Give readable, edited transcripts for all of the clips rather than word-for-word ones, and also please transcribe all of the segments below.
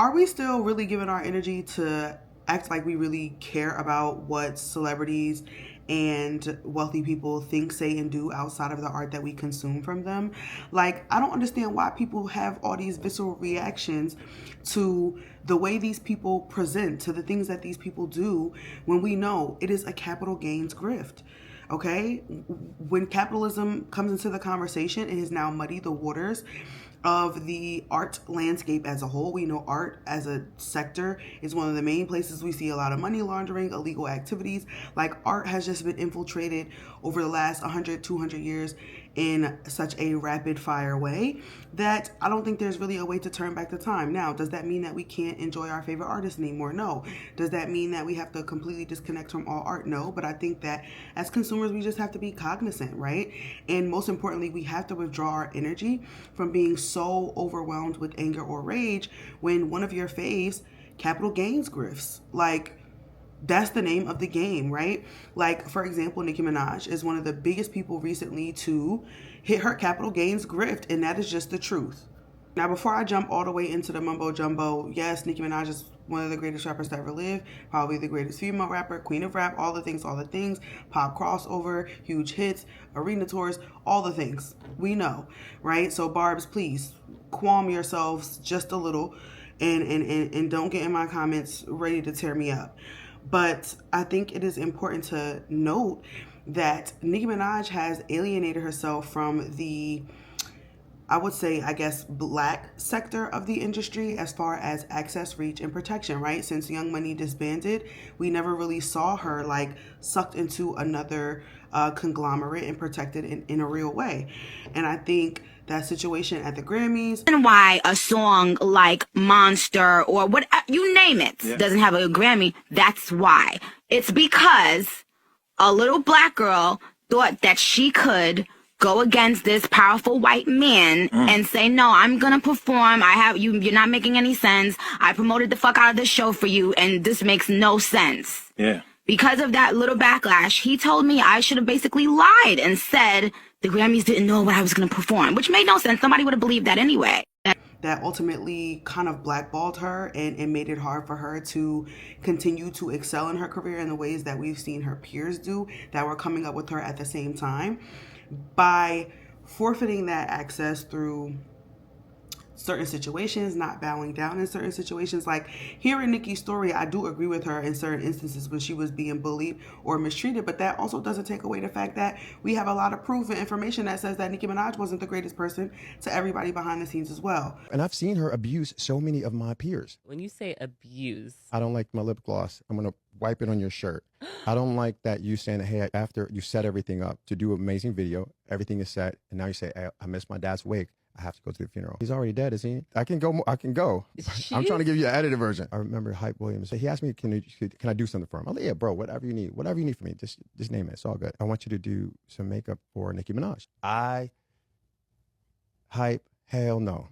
are we still really giving our energy to act like we really care about what celebrities and wealthy people think, say, and do outside of the art that we consume from them? Like, I don't understand why people have all these visceral reactions to the way these people present, to the things that these people do, when we know it is a capital gains grift. Okay? When capitalism comes into the conversation, it has now muddied the waters of the art landscape as a whole. We know art as a sector is one of the main places we see a lot of money laundering, illegal activities. Like, art has just been infiltrated over the last 100, 200 years in such a rapid fire way that I don't think there's really a way to turn back the time. Now, does that mean that we can't enjoy our favorite artists anymore? No. Does that mean that we have to completely disconnect from all art? No. But I think that as consumers, we just have to be cognizant, right? And most importantly, we have to withdraw our energy from being so overwhelmed with anger or rage when one of your faves capital gains grifts. Like, that's the name of the game, right? Like, for example, Nicki Minaj is one of the biggest people recently to hit her capital gains grift, and that is just the truth. Now, before I jump all the way into the mumbo jumbo, yes, Nicki Minaj is one of the greatest rappers to ever live, probably the greatest female rapper, queen of rap, all the things, pop crossover, huge hits, arena tours, all the things. We know, right? So, Barbs, please calm yourselves just a little and don't get in my comments ready to tear me up. But I think it is important to note that Nicki Minaj has alienated herself from the, I would say, I guess, black sector of the industry as far as access, reach, and protection, right? Since Young Money disbanded, we never really saw her like sucked into another conglomerate and protected in a real way. And I think that situation at the Grammys. And why a song like Monster or what, you name it, doesn't have a Grammy, that's why. It's because a little black girl thought that she could go against this powerful white man and say, no, I'm gonna perform. You're not making any sense. I promoted the fuck out of this show for you, and this makes no sense. Yeah. Because of that little backlash, he told me I should have basically lied and said the Grammys didn't know what I was gonna perform, which made no sense. Somebody would have believed that anyway. That ultimately kind of blackballed her and made it hard for her to continue to excel in her career in the ways that we've seen her peers do that were coming up with her at the same time. By forfeiting that access through certain situations, not bowing down in certain situations. Like, hearing Nicki's story, I do agree with her in certain instances when she was being bullied or mistreated, but that also doesn't take away the fact that we have a lot of proof and information that says that Nicki Minaj wasn't the greatest person to everybody behind the scenes as well. And I've seen her abuse so many of my peers. When you say abuse, I don't like my lip gloss. I'm going to wipe it on your shirt. I don't like that you saying, hey, after you set everything up to do an amazing video, everything is set, and now you say, hey, I missed my dad's wake. I have to go to the funeral. He's already dead, isn't he? I can go. I'm trying to give you an edited version. I remember Hype Williams. He asked me, can I do something for him? I'm like, yeah, bro, whatever you need from me, just name it. It's all good. I want you to do some makeup for Nicki Minaj. Hell no.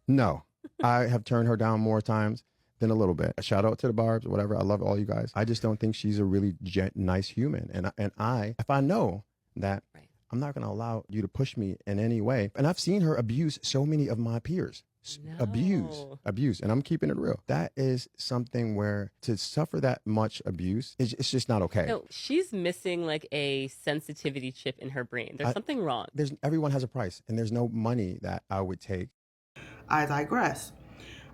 No. I have turned her down more times than a little bit. A shout out to the Barbs, whatever. I love all you guys. I just don't think she's a really nice human. And if I know that, I'm not going to allow you to push me in any way. And I've seen her abuse so many of my peers. No. Abuse. And I'm keeping it real. That is something where to suffer that much abuse, it's just not okay. No, she's missing like a sensitivity chip in her brain. There's something wrong. Everyone has a price, and there's no money that I would take. I digress.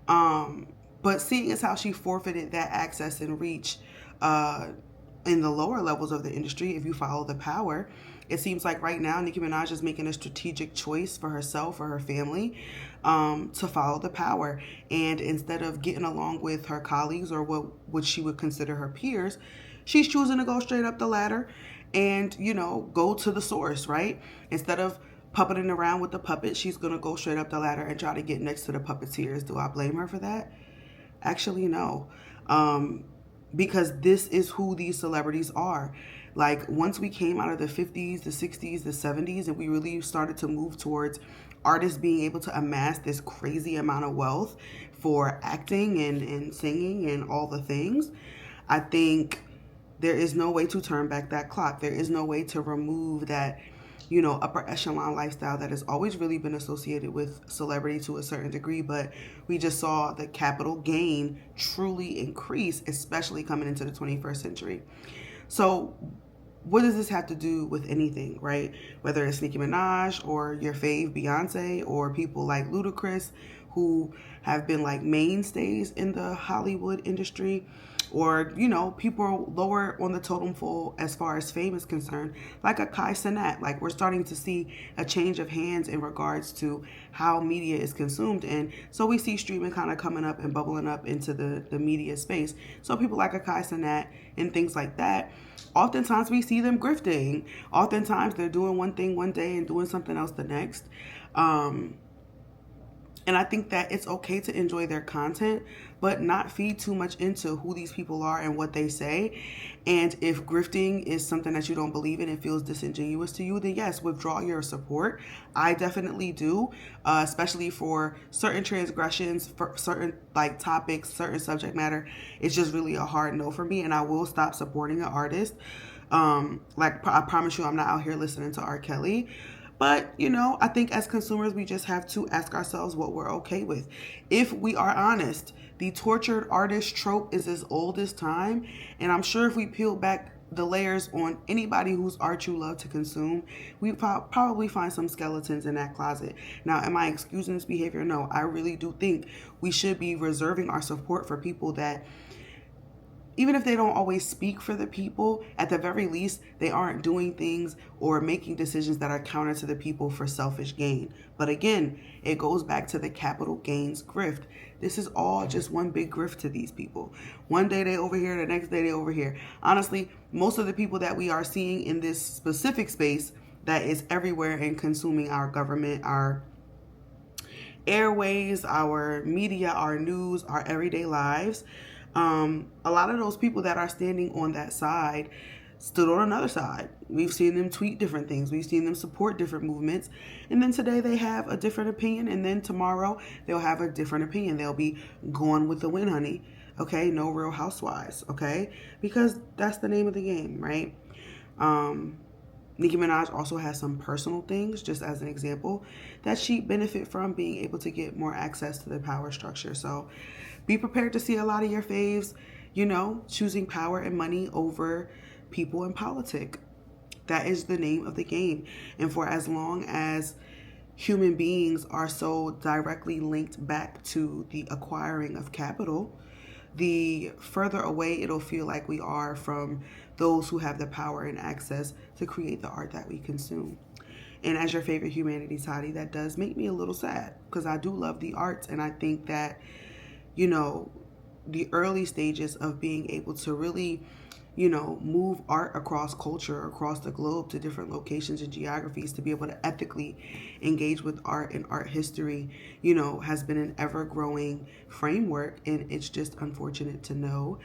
But seeing as how she forfeited that access and reach in the lower levels of the industry, if you follow the power, it seems like right now Nicki Minaj is making a strategic choice for herself, for her family, to follow the power. And instead of getting along with her colleagues or what she would consider her peers, she's choosing to go straight up the ladder and, go to the source, right? Instead of puppeting around with the puppet, she's going to go straight up the ladder and try to get next to the puppeteers. Do I blame her for that? Actually, no. Because this is who these celebrities are. Like, once we came out of the 50s, the 60s, the 70s, and we really started to move towards artists being able to amass this crazy amount of wealth for acting and singing and all the things, I think there is no way to turn back that clock. There is no way to remove that upper echelon lifestyle that has always really been associated with celebrity to a certain degree, but we just saw the capital gain truly increase, especially coming into the 21st century. So what does this have to do with anything, right? Whether it's Nicki Minaj or your fave Beyonce or people like Ludacris who have been like mainstays in the Hollywood industry, or people lower on the totem pole as far as fame is concerned, like a Kai Cenat. Like, we're starting to see a change of hands in regards to how media is consumed, and so we see streaming kind of coming up and bubbling up into the media space. So people like a Kai Cenat and things like that, oftentimes we see them grifting. Oftentimes they're doing one thing one day and doing something else the next. And I think that it's okay to enjoy their content, but not feed too much into who these people are and what they say. And if grifting is something that you don't believe in and feels disingenuous to you, then yes, withdraw your support. I definitely do, especially for certain transgressions, for certain like topics, certain subject matter. It's just really a hard no for me, and I will stop supporting an artist. I promise you, I'm not out here listening to R. Kelly. But, I think as consumers, we just have to ask ourselves what we're okay with. If we are honest, the tortured artist trope is as old as time. And I'm sure if we peel back the layers on anybody whose art you love to consume, we probably find some skeletons in that closet. Now, am I excusing this behavior? No, I really do think we should be reserving our support for people that, even if they don't always speak for the people, at the very least, they aren't doing things or making decisions that are counter to the people for selfish gain. But again, it goes back to the capital gains grift. This is all just one big grift to these people. One day they over here, the next day they over here. Honestly, most of the people that we are seeing in this specific space that is everywhere and consuming our government, our airways, our media, our news, our everyday lives, a lot of those people that are standing on that side stood on another side. We've seen them tweet different things. We've seen them support different movements. And then today they have a different opinion. And then tomorrow they'll have a different opinion. They'll be going with the wind, honey. Okay? No Real Housewives. Okay? Because that's the name of the game, right? Nicki Minaj also has some personal things, just as an example, that she benefit from being able to get more access to the power structure. So be prepared to see a lot of your faves, choosing power and money over people in politics. That is the name of the game. And for as long as human beings are so directly linked back to the acquiring of capital, the further away it'll feel like we are from those who have the power and access to create the art that we consume. And as your favorite humanities hottie, that does make me a little sad, because I do love the arts, and I think that, the early stages of being able to really, move art across culture, across the globe to different locations and geographies, to be able to ethically engage with art and art history, has been an ever-growing framework. And it's just unfortunate to know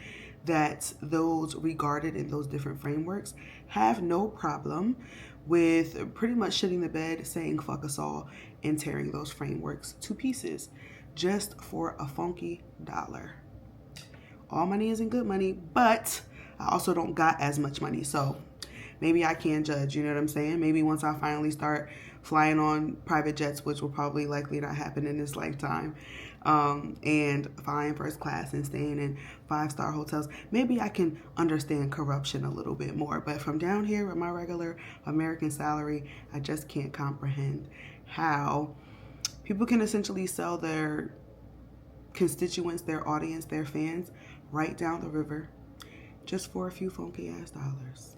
that those regarded in those different frameworks have no problem with pretty much shitting the bed, saying fuck us all, and tearing those frameworks to pieces just for a funky dollar. All money isn't good money, but I also don't got as much money, so maybe I can judge, you know what I'm saying? Maybe once I finally start flying on private jets, which will probably likely not happen in this lifetime, and flying first class and staying in 5-star hotels, maybe I can understand corruption a little bit more. But from down here with my regular American salary, I just can't comprehend how people can essentially sell their constituents, their audience, their fans right down the river just for a few funky ass dollars.